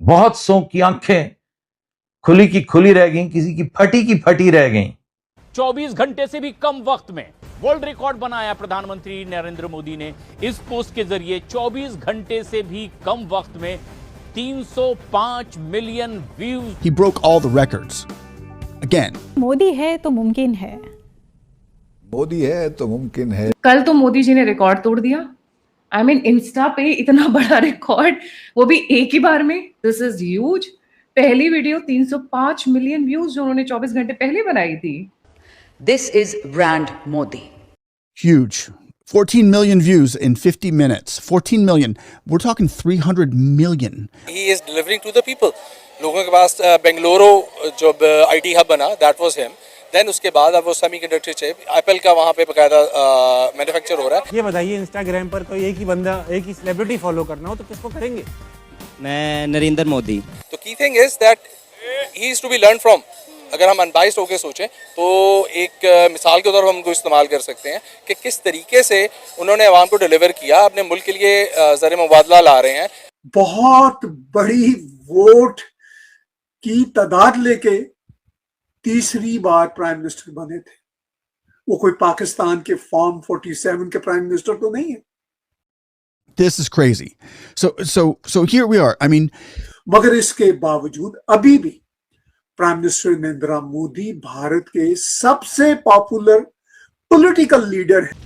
बहुत सौ की आंखें खुली की खुली रह गई, किसी की फटी रह गई। 24 घंटे से भी कम वक्त में वर्ल्ड रिकॉर्ड बनाया प्रधानमंत्री नरेंद्र मोदी ने। इस पोस्ट के जरिए 24 घंटे से भी कम वक्त में 305 million views. He broke all the records. Again. Modi है तो मुमकिन है। मोदी है तो मुमकिन है। कल तो मोदी जी ने रिकॉर्ड तोड़ दिया। आई मीन इंस्टा पे इतना बड़ा रिकॉर्ड, वो भी एक ही बार में। This is huge. पहली वीडियो 305 मिलियन व्यूज जो उन्होंने 24 घंटे पहले बनाई थी। This is brand Modi. Huge. 14 million views in 50 minutes. 14 million. We're talking 300 million. He is delivering to the people. लोगों के पास बेंगलुरु जो IT हब बना, that was him. Then उसके बाद अब वो सेमीकंडक्टर चिप एप्पल का वहाँ पे बकायदा मैन्युफैक्चर हो रहा है। ये बताइए, इंस्टाग्राम पर कोई एक ही बंदा, एक ही सेलिब्रिटी फॉलो करना हो तो किसको करेंगे? मैं नरेंद्र मोदी। तो की thing is that he is to be learn from. अगर हम अनबाइस्ड होकर सोचें तो एक मिसाल के तौर पर हम उनको इस्तेमाल कर सकते हैं कि किस तरीके से उन्होंने अवाम को डिलीवर किया, अपने मुल्क के लिए ज़र मुबादला ला रहे हैं। बहुत बड़ी वोट की तादाद लेके तीसरी बार प्राइम मिनिस्टर बने थे। वो कोई पाकिस्तान के फॉर्म 47 के प्राइम मिनिस्टर तो नहीं है। This is crazy. So here we are. I mean, मगर इसके बावजूद अभी भी प्राइम मिनिस्टर नरेंद्र मोदी भारत के सबसे पॉपुलर पॉलिटिकल लीडर है।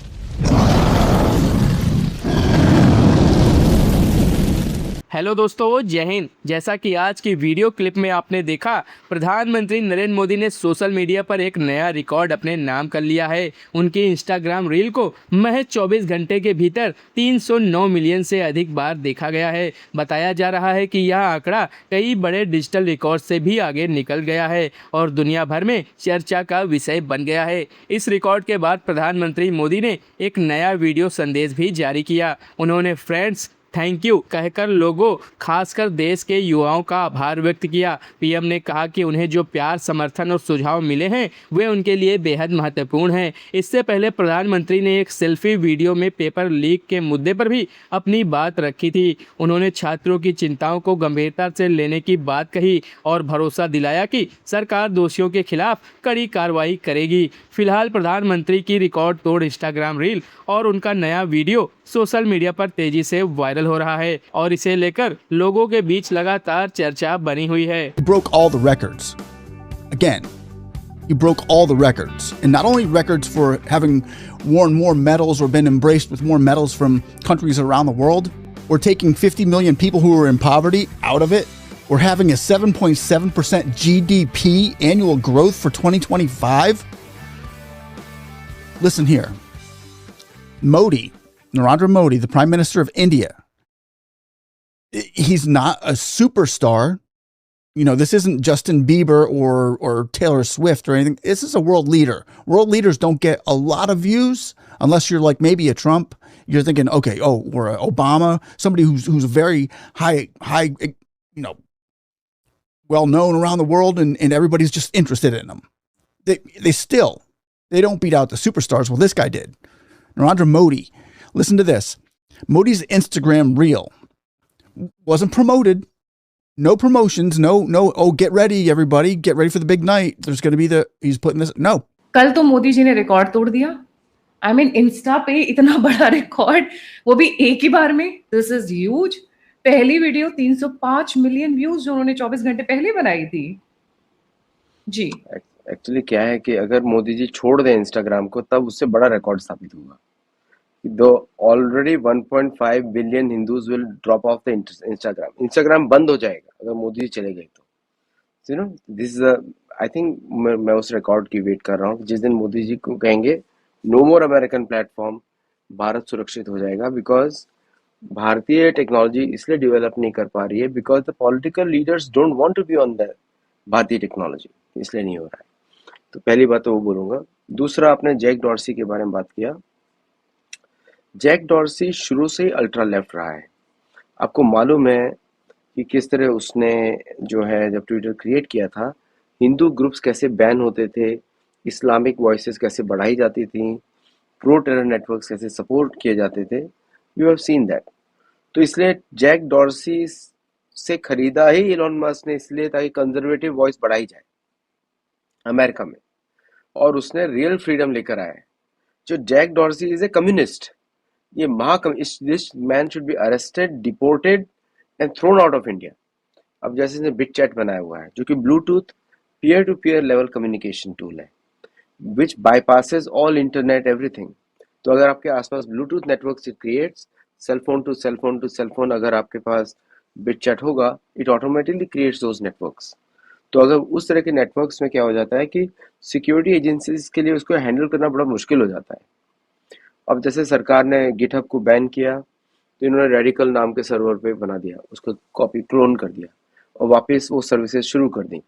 हेलो दोस्तों, जय हिंद। जैसा कि आज की वीडियो क्लिप में आपने देखा, प्रधानमंत्री नरेंद्र मोदी ने सोशल मीडिया पर एक नया रिकॉर्ड अपने नाम कर लिया है। उनकी इंस्टाग्राम रील को महज 24 घंटे के भीतर 309 मिलियन से अधिक बार देखा गया है। बताया जा रहा है कि यह आंकड़ा कई बड़े डिजिटल रिकॉर्ड से भी आगे निकल गया है और दुनिया भर में चर्चा का विषय बन गया है। इस रिकॉर्ड के बाद प्रधानमंत्री मोदी ने एक नया वीडियो संदेश भी जारी किया। उन्होंने फ्रेंड्स थैंक यू कहकर लोगों, खासकर देश के युवाओं का आभार व्यक्त किया। पीएम ने कहा कि उन्हें जो प्यार, समर्थन और सुझाव मिले हैं वे उनके लिए बेहद महत्वपूर्ण हैं। इससे पहले प्रधानमंत्री ने एक सेल्फी वीडियो में पेपर लीक के मुद्दे पर भी अपनी बात रखी थी। उन्होंने छात्रों की चिंताओं को गंभीरता से लेने की बात कही और भरोसा दिलाया कि सरकार दोषियों के खिलाफ कड़ी कार्रवाई करेगी। फिलहाल प्रधानमंत्री की रिकॉर्ड तोड़ इंस्टाग्राम रील और उनका नया वीडियो सोशल मीडिया पर तेजी से वायरल हो रहा है और इसे लेकर लोगों के बीच लगातार चर्चा बनी हुई है। he broke all the records. Again, he broke all the records. And not only records for having won more medals or been embraced with more medals from countries around the world. We're taking 50 million people who are in poverty out of it. We're having a 7.7% GDP annual growth for 2025. Listen here. Modi, Narendra Modi, the Prime Minister of India, he's not a superstar. You know, this isn't Justin Bieber or Taylor Swift or anything. This is a world leader. World leaders don't get a lot of views unless you're like maybe a Trump. You're thinking, okay, oh, or a Obama, somebody who's very high, you know, well known around the world, and everybody's just interested in them. They don't beat out the superstars. Well, this guy did. Narendra Modi. Listen to this. Modi's Instagram reel wasn't promoted. No promotions. No. Oh, get ready, everybody. Get ready for the big night. There's going to be he's putting this. No. कल तो मोदी जी ने record तोड़ दिया। I mean Insta पे इतना बड़ा record, वो भी एक ही बार में। This is huge. पहली वीडियो 305 मिलियन व्यूज जो उन्होंने 24 घंटे पहले बनाई थी। जी एक्चुअली क्या है कि अगर मोदी जी छोड़ दें इंस्टाग्राम को, तब उससे बड़ा रिकॉर्ड स्थापित होगा। दो already 1.5 billion Hindus will drop of the Instagram बंद हो जाएगा अगर मोदी जी चले गए तो। You know, this is I think मैं उस रिकॉर्ड की वेट कर रहा हूँ जिस दिन मोदी जी को कहेंगे नो मोर अमेरिकन प्लेटफॉर्म, भारत सुरक्षित हो जाएगा। बिकॉज भारतीय टेक्नोलॉजी इसलिए डेवलप नहीं कर पा रही है because the political leaders don't want to be on the भारतीय टेक्नोलॉजी, इसलिए नहीं हो रहा है। तो पहली बात तो वो बोलूँगा। दूसरा, आपने जैक डॉर्सी के बारे में बात किया। जैक डॉर्सी शुरू से ही अल्ट्रा लेफ्ट रहा है। आपको मालूम है कि किस तरह उसने जो है जब ट्विटर क्रिएट किया था, हिंदू ग्रुप्स कैसे बैन होते थे, इस्लामिक वॉइसेस कैसे बढ़ाई जाती थी, प्रो टेरर नेटवर्क्स कैसे सपोर्ट किए जाते थे। You have seen that. तो इसलिए जैक डॉर्सी से खरीदा ही इलॉन मस्क ने इसलिए ताकि कंजर्वेटिव वॉइस बढ़ाई जाए अमेरिका में, और उसने रियल फ्रीडम लेकर आया है। जो Jack Dorsey is a communist, ये this man should be arrested, deported and thrown out of India. अब जैसे इसने बिट चैट बनाया हुआ है जो कि Bluetooth peer to peer level communication tool है, which bypasses all internet everything. तो अगर आपके आसपास ब्लूटूथ नेटवर्क से creates cellphone to cellphone to cellphone, अगर आपके पास बिट चैट होगा, it automatically creates those networks. तो अगर उस तरह के नेटवर्क्स में क्या हो जाता है कि सिक्योरिटी एजेंसीज के लिए उसको हैंडल करना बड़ा मुश्किल हो जाता है। अब जैसे सरकार ने गिटहब को बैन किया, तो इन्होंने रेडिकल नाम के सर्वर पे बना दिया, उसको कॉपी क्लोन कर दिया और वापस वो सर्विसेज शुरू कर दी।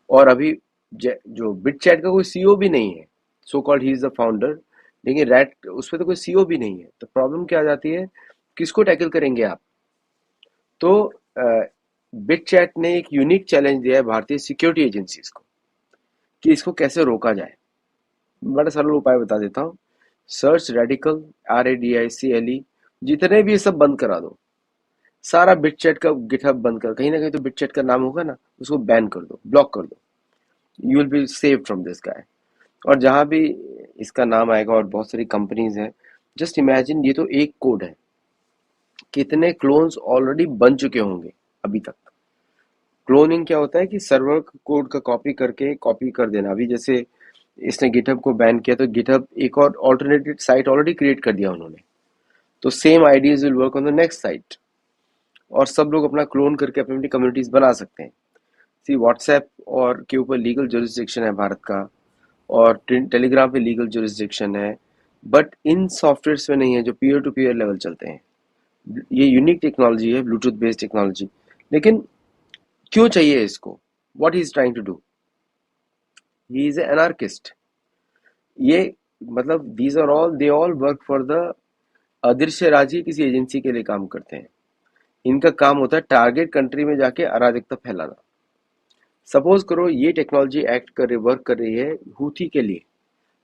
और अभी जो बिट चैट का कोई सीईओ भी नहीं है, so called he is the founder, लेकिन रैट उस पर तो कोई सीईओ भी नहीं है। तो प्रॉब्लम क्या आ जाती है, किसको टैकल करेंगे आप? तो बिट चैट ने एक यूनिक चैलेंज दिया है भारतीय सिक्योरिटी एजेंसीज को कि इसको कैसे रोका जाए। बड़ा सरल उपाय बता देता हूँ, सर्च रेडिकल RADICAL, जितने भी ये सब बंद करा दो, सारा बिट चैट का गिटहब बंद कर, कहीं ना कहीं तो बिट चैट का नाम होगा ना, उसको बैन कर दो, ब्लॉक कर दो, you will be save from this guy. और जहां भी इसका नाम आएगा, और बहुत सारी कंपनीज हैं, जस्ट इमेजिन ये तो एक कोड है, कितने क्लोन्स ऑलरेडी बन चुके होंगे अभी तक। क्लोनिंग क्या होता है कि सर्वर कोड का कॉपी कर देना। अभी जैसे इसने गिटहब को बैन किया, तो गिटहब एक और ऑल्टरनेटिव साइट ऑलरेडी क्रिएट कर दिया उन्होंने, तो same ideas will work on the next site, और सब लोग अपना क्लोन करके अपनी अपनी कम्युनिटीज बना सकते हैं। सी व्हाट्सएप और के ऊपर लीगल जुरिस्डिक्शन है भारत का, और टेलीग्राम पे लीगल जुरिस्डिक्शन है, बट इन सॉफ्टवेयर्स में नहीं है जो पीयर टू पीयर लेवल चलते हैं। ये यूनिक टेक्नोलॉजी है, ब्लूटूथ बेस्ड टेक्नोलॉजी, लेकिन क्यों चाहिए इसको? What he is trying to do? He is an anarchist. ये मतलब these are all, they all work for the अदृश्य राज्य, किसी एजेंसी के लिए काम करते हैं। इनका काम होता है टारगेट कंट्री में जाके अराजकता फैलाना। सपोज करो ये टेक्नोलॉजी वर्क कर रही है हूथी के लिए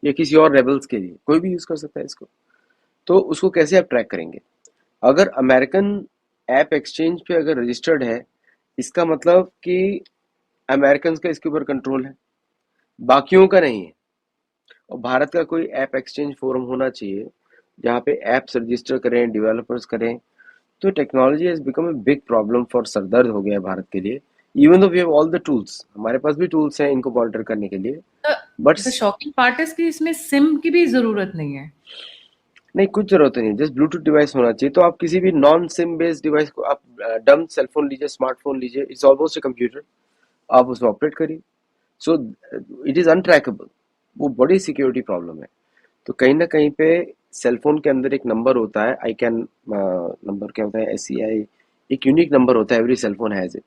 या किसी और रेबल्स के लिए, कोई भी यूज कर सकता है इसको, तो उसको कैसे आप ट्रैक करेंगे? अगर अमेरिकन ऐप एक्सचेंज पे अगर रजिस्टर्ड है, इसका मतलब कि अमेरिकन का इसके ऊपर कंट्रोल है, बाकियों का नहीं है। और भारत का कोई ऐप एक्सचेंज फोरम होना चाहिए जहाँ पे ऐप्स रजिस्टर करें, डेवलपर्स करें। तो technology has become a big problem for, सरदर्द हो गया है भारत के लिए। Even though we have all the tools, हमारे पास भी टूल्स हैं इनको मॉनिटर करने के लिए, बट शॉकिंग पार्ट इज कि इसमें सिम की भी जरूरत नहीं है। नहीं, कुछ जरूरत नहीं, जस्ट ब्लूटूथ डिवाइस होना चाहिए। तो आप किसी भी नॉन सिम बेस्ड डिवाइस को, आप डम सेलफोन लीजिए, स्मार्टफोन लीजिए, इट्स ऑलमोस्ट ए कंप्यूटर, आप उसमें ऑपरेट करिए। सो इट इज अनट्रैकेबल, वो बड़ी सिक्योरिटी प्रॉब्लम है। तो कहीं ना कहीं पे सेलफोन के अंदर एक नंबर होता है, नंबर क्या होता है, SCI, एक यूनिक नंबर होता है, एवरी सेलफोन हैज इट।